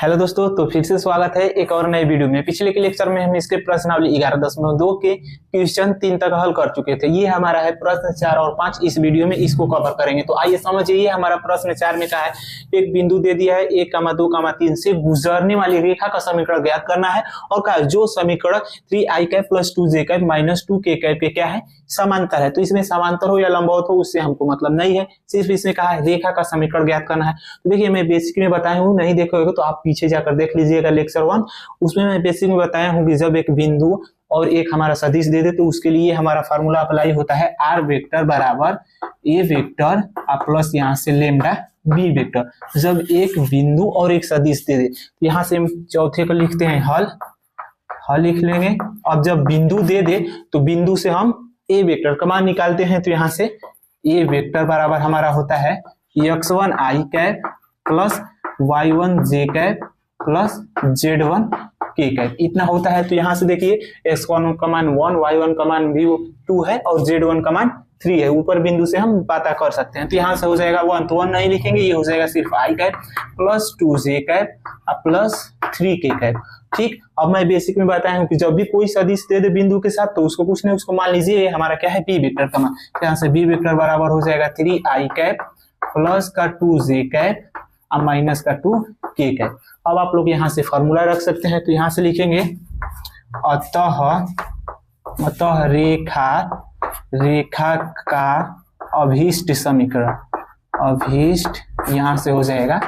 Hello दोस्तों, तो फिर से स्वागत है एक और नए वीडियो में। पिछले के लेक्चर में हम इसके प्रश्नावली 11.2 के क्वेश्चन 3 तक हल कर चुके थे। ये हमारा है प्रश्न 4 और 5। इस वीडियो में इसको कवर करेंगे। तो आइए समझिए, ये हमारा प्रश्न 4 में क्या है। एक बिंदु दे दिया है 1,2,3 से गुजरने वाली रेखा का समीकरण ज्ञात करना है। और क्या है, जो समीकरण 3i + 2j - 2k के क्या है, समांतर है। तो इसमें समांतर हो या लंबवत हो उससे हमको मतलब नहीं है, सिर्फ इसमें कहा है रेखा का समीकरण ज्ञात करना है। तो देखिए, मैं बेसिक में बताया हूँ, नहीं देखोगे तो आप पीछे जाकर देख लीजिएगा लेक्चर 1, उसमें मैं बेसिक में बताया हूँ कि जब एक बिंदु और एक हमारा सदिश दे दे तो उसके लिए हमारा फार्मूला अप्लाई होता है r वेक्टर बराबर a वेक्टर प्लस यहाँ से लेमडा b वेक्टर। जब एक बिंदु और एक सदिश दे दे तो यहाँ से हम चौथे को लिखते हैं हल लिख लेंगे। अब जब बिंदु दे दे तो बिंदु से हम a वेक्टर का मान निकालते हैं। तो यहाँ से a वेक्टर बराबर हमारा होता है x1i cap plus y1j cap plus z1k cap, इतना होता है। तो यहाँ से देखिए x1 का मान 1, y1 का मान भी 2 है और z1 का मान 3 है। ऊपर बिंदु से हम पता कर सकते हैं। तो यहाँ से हो जाएगा 1, तो 1 नहीं लिखेंगे, ये हो जाएगा सिर्फ i cap plus 2j cap plus 3k cap. ठीक, अब मैं बेसिक में बताया हूँ कि जब भी कोई सदिश दे दे बिंदु के साथ तो उसको कुछ नहीं, उसको मान लीजिए हमारा क्या है, b वेक्टर का मान। तो यहाँ से b वेक्टर बराबर हो जाएगा 3i कैप प्लस का 2j कैप और माइनस का 2k कैप। अब आप लोग यहाँ से फॉर्मूला रख सकते हैं। तो यहाँ से लिखेंगे अतः रेखा का अभीष्ट समीकरण, अभीष्ट यहाँ से हो जाएगा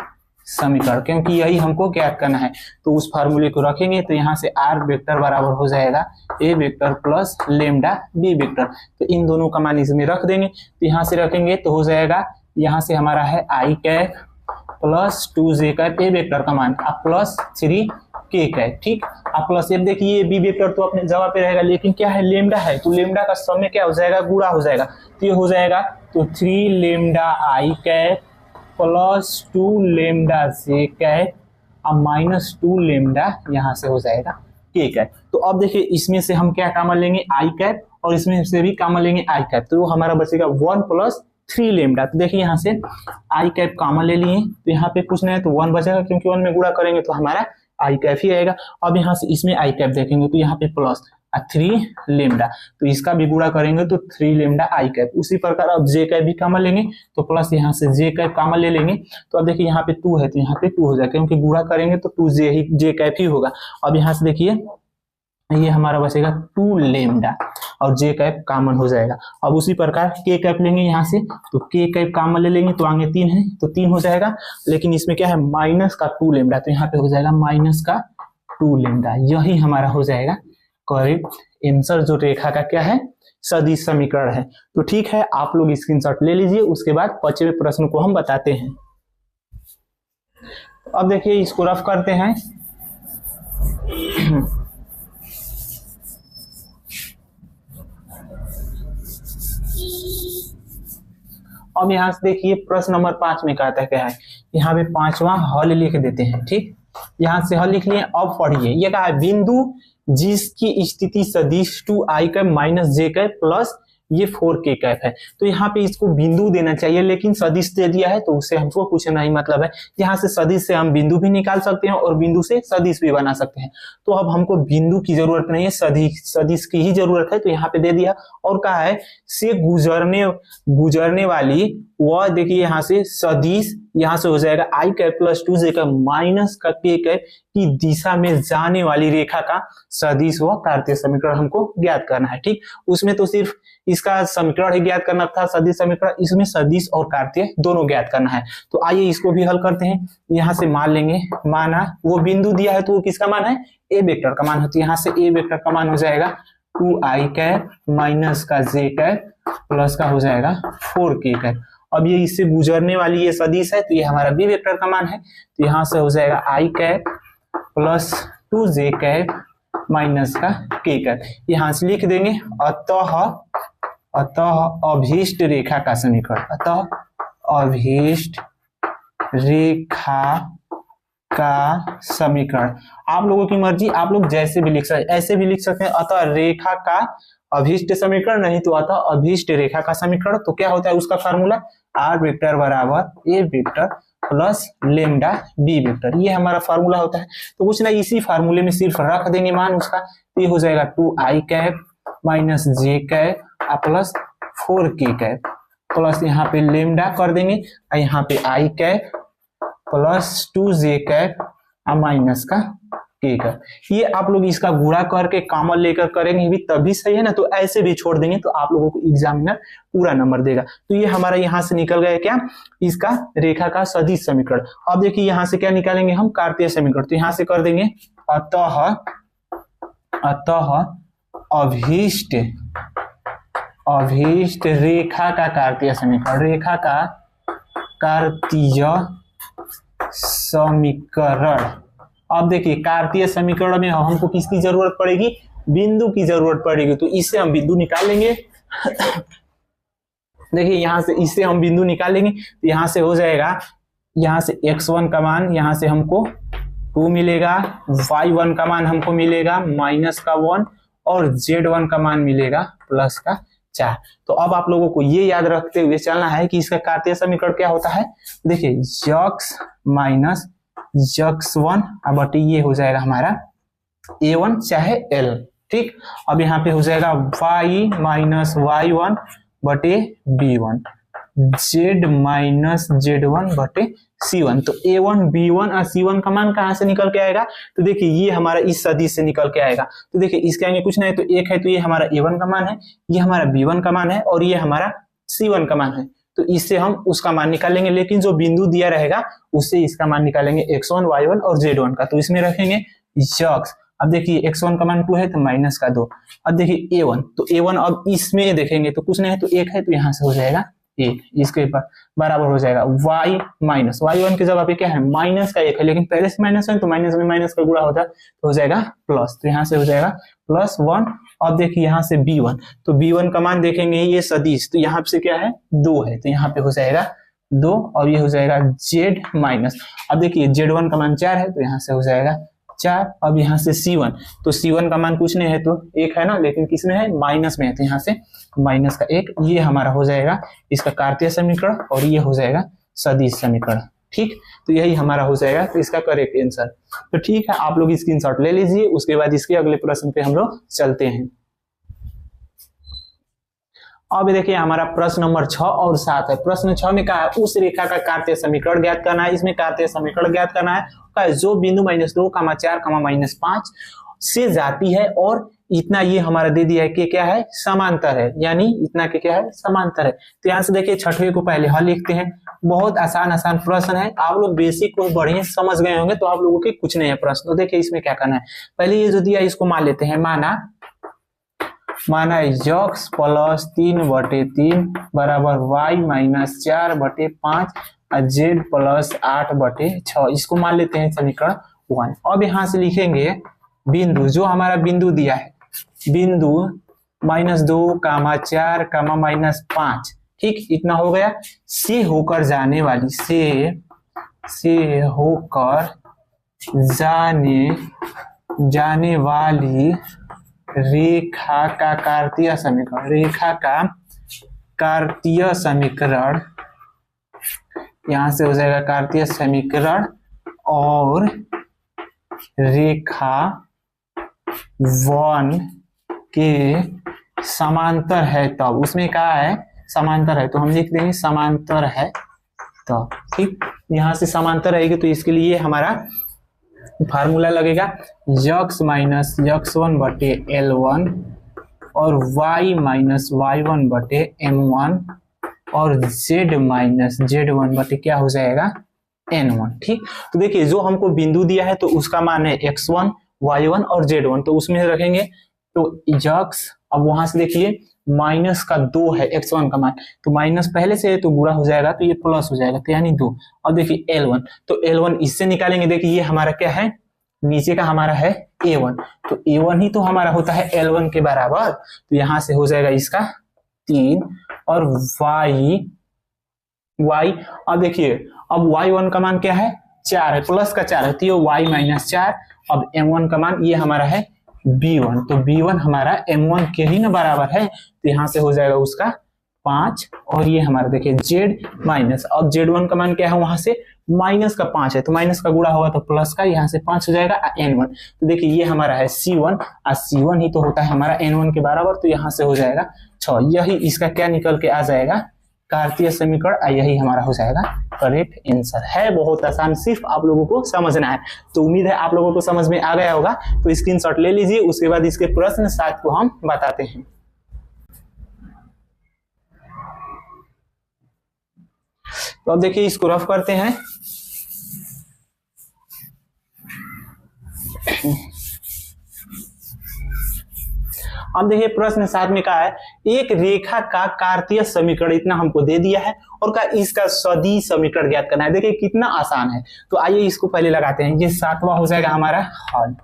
समीकरण, क्योंकि यही हमको ज्ञात करना है। तो उस फार्मूले को रखेंगे। तो यहाँ से r वेक्टर बराबर हो जाएगा a vector plus lambda b vector. तो इन दोनों का मान इसमें रख देंगे। तो यहाँ से रखेंगे तो हो जाएगा, यहाँ से हमारा है i cap plus 2j cap a vector का मान प्लस 3k कैप। ठीक, अब प्लस अब देखिए b वेक्टर तो अपने जगह पे रहेगा, लेकिन क्या है, लेमडा है। तो लेमडा का समय क्या हो जाएगा, गुणा हो जाएगा। तो ये हो जाएगा तो 3 lambda i cap plus 2 lambda j cap और माइनस 2 लेमडा यहाँ से हो जाएगा k कैप। तो अब देखिए, इसमें से हम क्या कॉमन लेंगे, i कैप, और इसमें से भी कॉमन लेंगे i कैप। तो हमारा बचेगा 1 प्लस 3 लेमडा। तो देखिए यहाँ से i कैप कॉमन ले लिए, तो यहाँ पे कुछ नहीं है तो 1 बचेगा, क्योंकि 1 में गुणा करेंगे तो हमारा i कैप ही आएगा। अब यहाँ से इसमें i कैप देखेंगे तो यहाँ पे प्लस 3 लेमडा, तो इसका भी गुणा करेंगे तो 3 लेमडा i कैप। उसी प्रकार अब j कैप भी कॉमन लेंगे तो प्लस यहाँ से j कैप कॉमन ले लेंगे। तो अब देखिए यहाँ पे 2 है तो यहाँ पे 2 हो जाएगा, क्योंकि गुणा करेंगे तो 2j कैप ही होगा। अब यहाँ से देखिए ये हमारा बचेगा 2 लेमडा और j कैप कॉमन हो जाएगा। अब उसी प्रकार k कैप लेंगे यहाँ से, तो k कैप कॉमन ले लेंगे तो आगे 3 है तो 3 हो जाएगा, लेकिन इसमें क्या है, माइनस का 2 लेमडा। तो यहाँ पे हो जाएगा माइनस का 2 लेमडा। यही हमारा हो जाएगा करेक्ट आंसर, जो रेखा का क्या है, सदिश समीकरण है। तो ठीक है, आप लोग स्क्रीनशॉट ले लीजिए। उसके बाद 5वें प्रश्न को हम बताते हैं। अब देखिए, इसको रफ करते हैं। अब यहाँ से देखिए प्रश्न नंबर 5 में कहता है क्या है, यहाँ पे 5वां हल लिख देते हैं। ठीक, यहाँ से हल लिख लिए। अब पढ़िए, ये कहा है बिंदु जिसकी स्थिति सदिश 2i cap minus j cap plus ये 4k कैप है। तो यहाँ पे इसको बिंदु देना चाहिए, लेकिन सदिश दे दिया है तो उससे हमको कुछ नहीं मतलब है। यहाँ से सदिश से हम बिंदु भी निकाल सकते हैं और बिंदु से सदिश भी बना सकते हैं। तो अब हमको बिंदु की जरूरत नहीं है, सदिश की ही जरूरत है। तो यहाँ पे दे दिया और कहा है से गुजरने वाली, वह देखिए यहाँ से सदिश, यहाँ से हो जाएगा i cap plus 2j cap minus का k कैप की दिशा में जाने वाली रेखा का सदिश व कार्तीय समीकरण हमको ज्ञात करना है। ठीक, उसमें तो सिर्फ इसका समीकरण ही ज्ञात करना था, सदिश समीकरण, इसमें सदिश और कार्तीय दोनों ज्ञात करना है। तो आइए इसको भी हल करते हैं। यहाँ से मान लेंगे, माना वो बिंदु दिया है तो वो किसका मान है, a वेक्टर का मान है। तो यहाँ से a वेक्टर का मान हो जाएगा 2i कैप माइनस का j कैप प्लस का हो जाएगा 4k कैप। अब ये इससे गुजरने वाली ये सदिश है तो ये हमारा b वेक्टर का मान है। तो यहाँ से हो जाएगा i cap plus 2j cap minus का k कैप। यहाँ से लिख देंगे अतः अभीष्ट रेखा का समीकरण, अतः अभीष्ट रेखा का समीकरण। आप लोगों की मर्जी, आप लोग जैसे भी लिख सकते हैं, ऐसे भी लिख सकते हैं। अतः रेखा का अभीष्ट समीकरण, नहीं तो आता अभीष्ट रेखा का समीकरण। तो क्या होता है उसका फार्मूला, आर वेक्टर बराबर A vector plus lambda B vector, ये हमारा फार्मूला होता है। तो कुछ ना इसी फार्मूले में सिर्फ रख देंगे मान उसका, तो ये हो जाएगा 2i cap minus J cap plus 4k cap plus यहाँ पे लेमडा कर देंगे और यहाँ पे I cap plus 2j cap minus का k कैप। ये आप लोग इसका गुणा करके कॉमन लेकर करेंगे भी तभी सही है ना, तो ऐसे भी छोड़ देंगे तो आप लोगों को एग्जामिनर पूरा नंबर देगा। तो ये हमारा यहाँ से निकल गया क्या, इसका रेखा का सदिश समीकरण। अब देखिए यहाँ से क्या निकालेंगे हम, कार्तीय समीकरण। तो यहाँ से कर देंगे अतः अभीष्ट रेखा का कार्तीय समीकरण, रेखा का कार्तीय समीकरण। अब देखिए कार्तीय समीकरण में हमको किसकी जरूरत पड़ेगी, बिंदु की जरूरत पड़ेगी। तो इससे हम बिंदु निकाल लेंगे देखिए यहाँ से इससे हम बिंदु निकाल लेंगे। तो यहाँ से हो जाएगा, यहाँ से x1 का मान यहाँ से हमको 2 मिलेगा, y1 का मान हमको मिलेगा -1 और z1 का मान मिलेगा +4। तो अब आप लोगों को ये याद रखते हुए चलना है कि इसका कार्तीय समीकरण क्या होता है। देखिए यक्स माइनस x1 बटे ये हो जाएगा हमारा a1 चाहे l, ठीक। अब यहाँ पे हो जाएगा y माइनस y1 बटे b1, z माइनस z1 बटे c1। तो a1 b1 और c1 का मान कहाँ से निकल के आएगा, तो देखिए ये हमारा इस सदिश से निकल के आएगा। तो देखिए इसके आगे कुछ नहीं, तो एक है तो ये हमारा a1 का मान है, ये हमारा b1 का मान है और ये हमारा c1 का मान है। तो इससे हम उसका मान निकालेंगे, लेकिन जो बिंदु दिया रहेगा उससे इसका मान निकालेंगे x1 y1 और z1 का। तो इसमें रखेंगे यक्स, अब देखिए x1 का मान 2 है तो माइनस का 2। अब देखिए a1, तो a1 अब इसमें देखेंगे तो कुछ नहीं है तो 1 है, तो यहाँ से हो जाएगा 1, इसके बराबर हो जाएगा y माइनस y1 की जगह पे क्या है माइनस का 1 है, लेकिन पहले से माइनस है तो माइनस में माइनस का गुणा होता है तो हो जाएगा प्लस। तो यहाँ से हो जाएगा +1। अब देखिए यहाँ से b1, तो b1 का मान देखेंगे ये सदिश, तो यहाँ से क्या है 2 है, तो यहाँ पे हो जाएगा 2 और ये हो जाएगा z माइनस। अब देखिए z1 का मान 4 है तो यहाँ से हो जाएगा 4। अब यहाँ से c1, तो c1 का मान कुछ नहीं है तो 1 है ना, लेकिन किसमें है माइनस में है, तो यहाँ से माइनस का 1। ये हमारा हो जाएगा इसका कार्तीय समीकरण और ये हो जाएगा सदिश समीकरण, ठीक। तो यही हमारा हो जाएगा तो इसका करेक्ट आंसर। तो ठीक है, आप लोग स्क्रीनशॉट ले लीजिए, उसके बाद इसके अगले प्रश्न पे हम लोग चलते हैं। अब देखिए हमारा प्रश्न नंबर 6 और 7 है। प्रश्न 6 में कहा है उस रेखा का कार्तीय समीकरण ज्ञात करना है। इसमें कार्तीय समीकरण ज्ञात करना है जो बिंदु -2, -4, -5 से जाती है और इतना ये हमारा दे दिया है कि क्या है समांतर है, यानी इतना के क्या है समांतर है। तो यहाँ से देखिए छठवें को पहले हल लिखते हैं। बहुत आसान प्रश्न है, आप लोग बेसिक को बढ़िया समझ गए होंगे तो आप लोगों के कुछ नहीं है प्रश्न। तो देखिए इसमें क्या करना है, पहले ये जो दिया इसको मान लेते हैं। माना यक्स प्लस 3/3 बराबर y माइनस 4/5 और z प्लस 8/6, इसको मान लेते हैं समीकरण 1। अब यहाँ से लिखेंगे बिंदु, जो हमारा बिंदु दिया है बिंदु -2, -4, -5, ठीक, इतना हो गया। से होकर जाने वाली से होकर जाने वाली रेखा का कार्तीय समीकरण, रेखा का कार्तीय समीकरण, यहां से हो जाएगा कार्तीय समीकरण और रेखा 1 के समांतर है तब, उसमें कहा है समांतर है तो हम लिख देंगे समांतर है तब, ठीक। यहां से समांतर रहेगी तो इसके लिए हमारा फार्मूला लगेगा यक्स माइनस x1 बटे L1 और y माइनस y1 बटे M1 और z माइनस z1 बटे क्या हो जाएगा N1, ठीक। तो देखिए जो हमको बिंदु दिया है तो उसका मान है x1, y1 और z1, तो उसमें रखेंगे तो यक्स, अब वहां से देखिए माइनस का 2 है x1 का मान, तो माइनस पहले से है तो बुरा हो जाएगा तो ये प्लस हो जाएगा, तो यानी 2। अब देखिए L1, तो L1 इससे निकालेंगे। देखिए ये हमारा क्या है, नीचे का हमारा है A1, तो A1 ही तो हमारा होता है L1 के बराबर, तो यहां से हो जाएगा इसका 3 और y। अब देखिए अब y1 का मान क्या है 4 है, प्लस का 4 है तो ये y माइनस 4। अब M1 का मान ये हमारा है b1, तो b1 हमारा m1 के ही ना बराबर है, तो यहाँ से हो जाएगा उसका 5, और ये हमारा देखिए z माइनस, अब z1 का मान क्या है, वहां से माइनस का 5 है, तो माइनस का गुणा होगा तो प्लस का, यहाँ से 5 हो जाएगा n1, तो देखिए ये हमारा है c1, और c1 ही तो होता है हमारा n1 के बराबर, तो यहाँ से हो जाएगा 6, यही इसका क्या निकल के आ जाएगा, कार्तीय समीकरण, यही हमारा हो जाएगा करेक्ट आंसर। है बहुत आसान, सिर्फ आप लोगों को समझना है। तो उम्मीद है आप लोगों को समझ में आ गया होगा, तो स्क्रीनशॉट ले लीजिए, उसके बाद इसके प्रश्न 7 को हम बताते हैं। तो अब देखिए इसको रफ करते हैं। अब देखिए प्रश्न 7 में कहा है एक रेखा का कार्तीय समीकरण इतना हमको दे दिया है और का इसका सदिश समीकरण ज्ञात करना है। देखिए कितना आसान है, तो आइए इसको पहले लगाते हैं। ये 7वां हो जाएगा हमारा हल,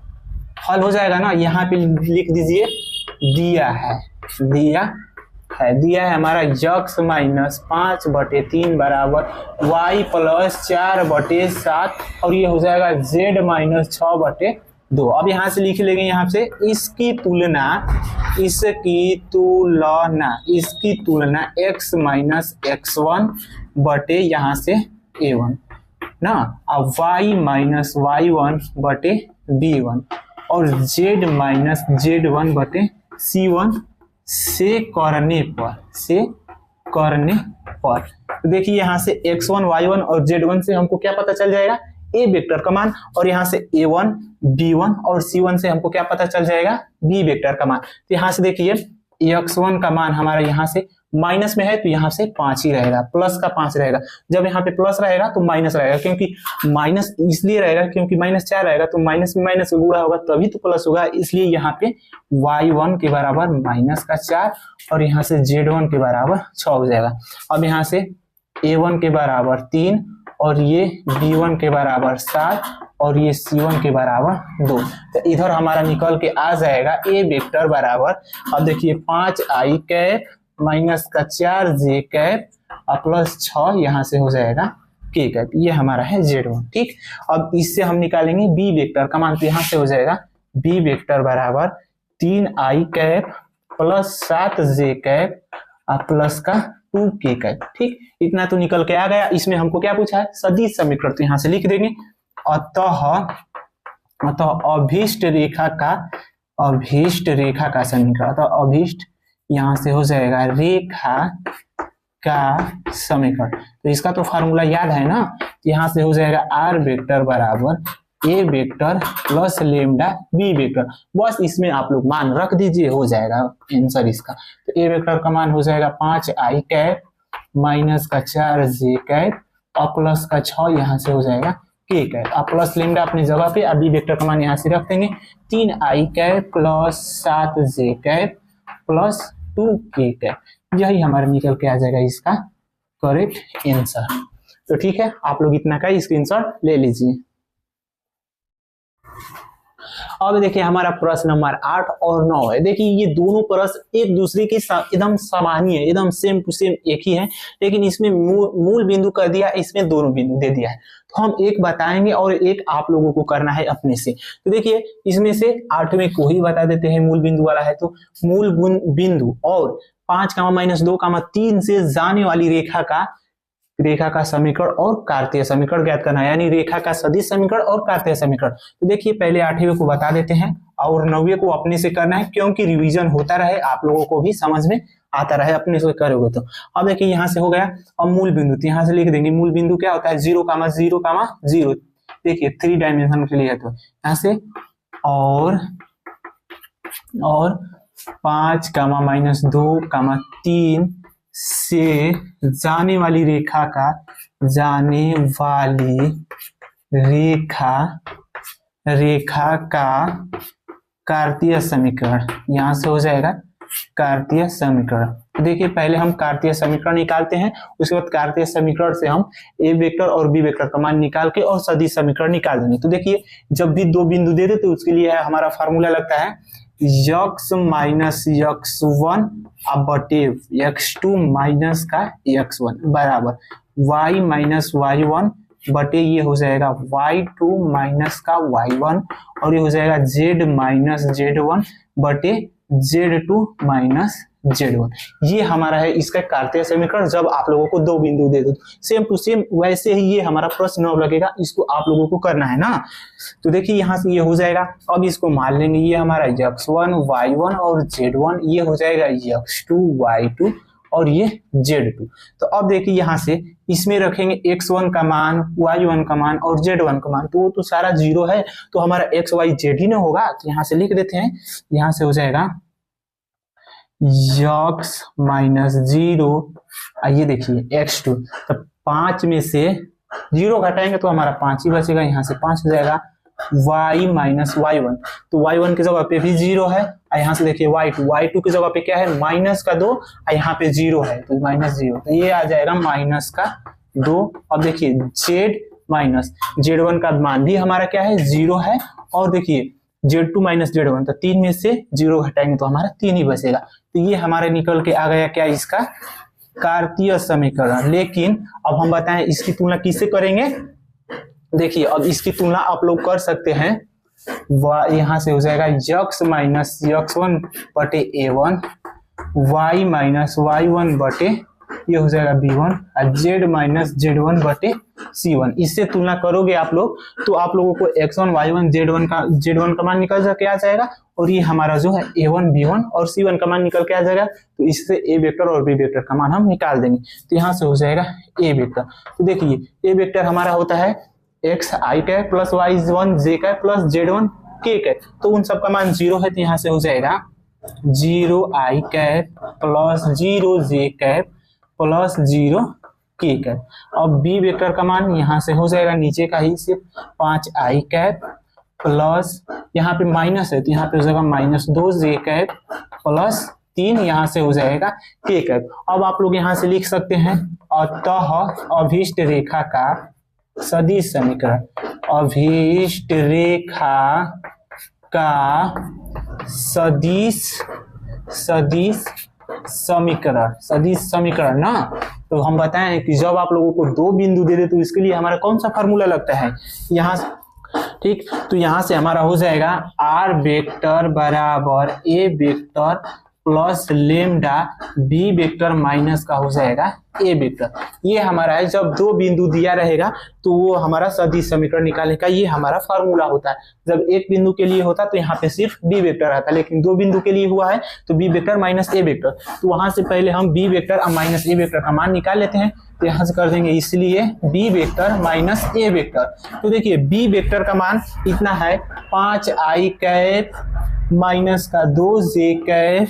हल हो जाएगा ना, यहाँ पे लिख दीजिए दिया है हमारा यक्स माइनस 5/3 बराबर वाई प्लस 4/7, और ये हो जाएगा z माइनस 6/2। अब यहाँ से लिख लेंगे, यहाँ से इसकी तुलना x माइनस x1 बटे यहाँ से a1 ना, अब y माइनस y1 बटे b1 और z माइनस z1 बटे c1 से करने पर देखिए यहाँ से x1 y1 और z1 से हमको क्या पता चल जाएगा, ए वेक्टर का मान, और यहाँ से a1 b1 और c1 से हमको क्या पता चल जाएगा, बी वेक्टर का मान। तो यहाँ से देखिए x1 का मान हमारा यहाँ से माइनस में है, तो यहाँ से 5 ही रहेगा, प्लस का 5 रहेगा। जब यहाँ पे प्लस रहेगा तो माइनस रहेगा, क्योंकि माइनस इसलिए रहेगा क्योंकि -4 रहेगा, तो माइनस में माइनस गुणा होगा तभी तो प्लस होगा, इसलिए यहाँ पे y1 के बराबर -4 और यहाँ से z1 के बराबर 6 हो जाएगा। अब यहाँ से a1 के बराबर 3 और ये b1 के बराबर 7 और ये c1 के बराबर 2, तो इधर हमारा निकल के आ जाएगा ए वेक्टर बराबर, अब देखिए 5i कैप माइनस का 4j कैप और प्लस 6 यहाँ से हो जाएगा k कैप, ये हमारा है z1। ठीक, अब इससे हम निकालेंगे b वेक्टर का मान, तो यहाँ से हो जाएगा b वेक्टर बराबर 3i cap plus 7j cap और प्लस का 2k कैप। ठीक, इतना तो निकल के आ गया। इसमें हमको क्या पूछा है, सदिश समीकरण, तो यहाँ से लिख देंगे अतः अभीष्ट रेखा का समीकरण, तो अभीष्ट यहाँ से हो जाएगा रेखा का समीकरण, तो इसका तो फार्मूला याद है ना, यहाँ से हो जाएगा r वेक्टर बराबर A vector plus lambda B vector, बस इसमें आप लोग मान रख दीजिए, हो जाएगा आंसर इसका। तो ए वेक्टर का मान हो जाएगा 5i कैप माइनस का 4j कैप और प्लस का 6 यहाँ से हो जाएगा k कैप, अब प्लस लेमडा अपनी जगह पे, अब बी वेक्टर का मान यहाँ से रख देंगे 3i cap plus 7j cap plus 2k cap, यही हमारा निकल के आ जाएगा इसका करेक्ट आंसर। तो ठीक है, आप लोग इतना का स्क्रीनशॉट ले लीजिए। अब देखिए हमारा प्रश्न नंबर 8 और 9 है। देखिए ये दोनों प्रश्न एक दूसरे के एकदम समान ही है, एकदम सेम टू सेम एक ही है, लेकिन इसमें मूल बिंदु कर दिया, इसमें दोनों बिंदु दे दिया है। तो हम एक बताएंगे और एक आप लोगों को करना है अपने से। तो देखिए इसमें से 8वें को ही बता देते हैं, मूल बिंदु वाला है, तो मूल बिंदु और 5,-2,3 से जाने वाली रेखा का समीकरण और कार्तीय समीकरण ज्ञात करना है, यानी रेखा का सदिश समीकरण और कार्तीय समीकरण। तो देखिए पहले 8वें को बता देते हैं और 9वें को अपने से करना है, क्योंकि रिवीजन होता रहे, आप लोगों को भी समझ में आता रहे, अपने से करोगे तो। अब देखिए यहाँ से हो गया, अब मूल बिंदु, तो यहाँ से लिख देंगे मूल बिंदु क्या होता है, 0,0,0। देखिए 3 डायमेंशन के लिए है, तो यहाँ से और 5,-2,3 से जाने वाली रेखा का कार्तीय समीकरण, यहाँ से हो जाएगा कार्तीय समीकरण। देखिए पहले हम कार्तीय समीकरण निकालते हैं, उसके बाद कार्तीय समीकरण से हम ए वेक्टर और बी वेक्टर का मान निकाल के और सदिश समीकरण निकाल देंगे। तो देखिए जब भी दो बिंदु दे दे तो उसके लिए हमारा फार्मूला लगता है x माइनस x1 बटे x2 माइनस का x1 बराबर y माइनस y1 बटे ये हो जाएगा y2 माइनस का y1 और ये हो जाएगा z माइनस z1 बटे z2 माइनस z1। ये हमारा है इसका कार्तीय समीकरण जब आप लोगों को दो बिंदु दे दो। सेम टू सेम वैसे ही ये हमारा प्रश्न लगेगा, इसको आप लोगों को करना है ना। तो देखिए यहाँ से ये हो जाएगा, अब इसको मान लेंगे ये हमारा x1 y1 और z1, ये हो जाएगा x2 y2 और ये z2। तो अब देखिए यहाँ से इसमें रखेंगे x1 का मान, y1 का मान और z1 का मान, तो वो तो सारा जीरो है, तो हमारा x y z ही ना होगा। तो यहाँ से लिख देते हैं, यहाँ से हो जाएगा x माइनस 0, आइए देखिए x2, तो 5 में से 0 घटाएंगे तो हमारा 5 ही बचेगा, यहाँ से 5 हो जाएगा y माइनस y1, तो y1 की जगह पे भी 0 है, और यहाँ से देखिए y2 की जगह पे क्या है माइनस का 2, और यहाँ पे 0 है तो माइनस 0, तो ये आ जाएगा माइनस का 2। अब देखिए z माइनस z1 का मान भी हमारा क्या है 0 है, और देखिए z2 माइनस z1, तो 3 में से 0 घटाएंगे तो हमारा 3 ही बचेगा। तो ये हमारे निकल के आ गया क्या, इसका कार्तीय समीकरण। लेकिन अब हम बताएं इसकी तुलना किससे करेंगे। देखिए अब इसकी तुलना आप लोग कर सकते हैं, यहाँ से हो जाएगा x माइनस x1 बटे a1, y माइनस y1 बटे ये हो जाएगा b1, और z माइनस z1 बटे c1। इससे तुलना करोगे आप लोग तो आप लोगों को x1 y1 z1 का मान निकल के आ जाएगा, और ये हमारा जो है a1 b1 और c1 का मान निकल के आ जाएगा। तो इससे a वेक्टर और b वेक्टर का मान हम निकाल देंगे, तो यहाँ से हो जाएगा a वेक्टर। तो देखिए a वेक्टर हमारा होता है x i cap plus y1 j cap plus z1 k cap, तो उन सब का मान 0 है, तो यहाँ से हो जाएगा 0 i cap plus 0 j cap plus 0 k cap. अब b वेक्टर का मान यहाँ से हो जाएगा नीचे का ही सिर्फ 5 i कैप प्लस यहाँ पे माइनस है तो यहाँ पे हो जाएगा माइनस 2 j कैप प्लस 3 यहाँ से हो जाएगा k कैप। अब आप लोग यहाँ से लिख सकते हैं अतः अभीष्ट रेखा का सदिश समीकरण, अभीष्ट रेखा का सदिश समीकरण ना। तो हम बताएं कि जब आप लोगों को दो बिंदु दे दे तो इसके लिए हमारा कौन सा फार्मूला लगता है यहाँ, ठीक। तो यहाँ से हमारा हो जाएगा r वेक्टर बराबर a vector plus lambda b vector minus का हो जाएगा a वेक्टर। ये हमारा है जब दो बिंदु दिया रहेगा तो वो हमारा सदिश समीकरण निकालने का ये हमारा फार्मूला होता है। जब एक बिंदु के लिए होता तो यहाँ पे सिर्फ b वेक्टर आता, लेकिन दो बिंदु के लिए हुआ है तो b vector minus a vector. तो वहां से पहले हम b वेक्टर और माइनस a वेक्टर का मान निकाल लेते हैं, तो यहाँ से कर देंगे इसलिए b vector minus a vector. तो देखिए b वेक्टर का मान इतना है 5 i कैप माइनस का 2 j cap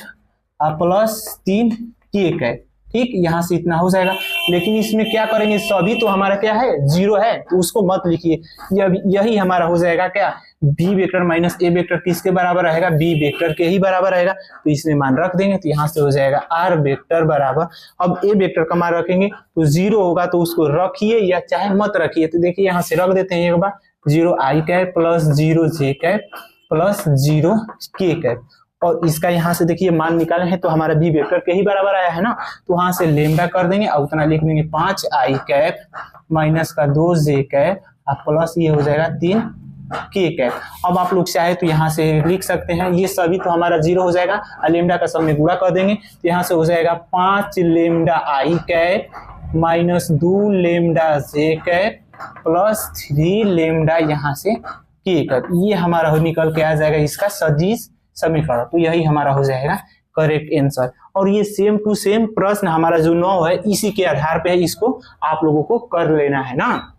plus 3 k cap, ठीक। यहाँ से इतना हो जाएगा, लेकिन इसमें क्या करेंगे सभी तो हमारा क्या है 0 है तो उसको मत लिखिए, यही हमारा हो जाएगा क्या b vector minus a vector किसके बराबर रहेगा b वेक्टर के ही बराबर रहेगा। तो इसमें मान रख देंगे तो यहाँ से हो जाएगा r वेक्टर बराबर, अब a वेक्टर का मान रखेंगे तो 0 होगा तो उसको रखिए या चाहे मत रखिए। तो देखिए यहाँ से रख देते हैं एक बार 0 i cap plus 0 j cap plus 0 k cap, और इसका यहाँ से देखिए मान निकाले हैं तो हमारा b वेक्टर के ही बराबर आया है ना। तो वहां से लेमडा कर देंगे और उतना लिख देंगे 5 i कैप माइनस का 2 j कैप प्लस ये हो जाएगा 3 k कैप। अब आप लोग चाहे तो यहाँ से लिख सकते हैं, ये सभी तो हमारा 0 हो जाएगा और लेमडा का सब में गुणा कर देंगे तो यहाँ से हो जाएगा 5 lambda i cap minus 2 lambda j cap plus 3 lambda यहाँ से k कैप। ये हमारा निकल के आ जाएगा इसका सदिश समीकरण। तो यही हमारा हो जाएगा करेक्ट आंसर। और ये सेम टू सेम प्रश्न हमारा जो 9 है इसी के आधार पे है, इसको आप लोगों को कर लेना है ना।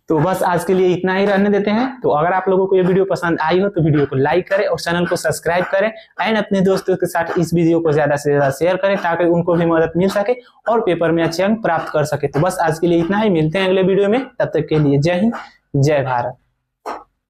तो बस आज के लिए इतना ही रहने देते हैं। तो अगर आप लोगों को ये वीडियो पसंद आई हो तो वीडियो को लाइक करें और चैनल को सब्सक्राइब करें एंड अपने दोस्तों के साथ इस वीडियो को ज्यादा से ज्यादा शेयर करें ताकि उनको भी मदद मिल सके और पेपर में अच्छे अंक प्राप्त कर सके। तो बस आज के लिए इतना ही, मिलते हैं अगले वीडियो में, तब तक के लिए जय हिंद जय भारत।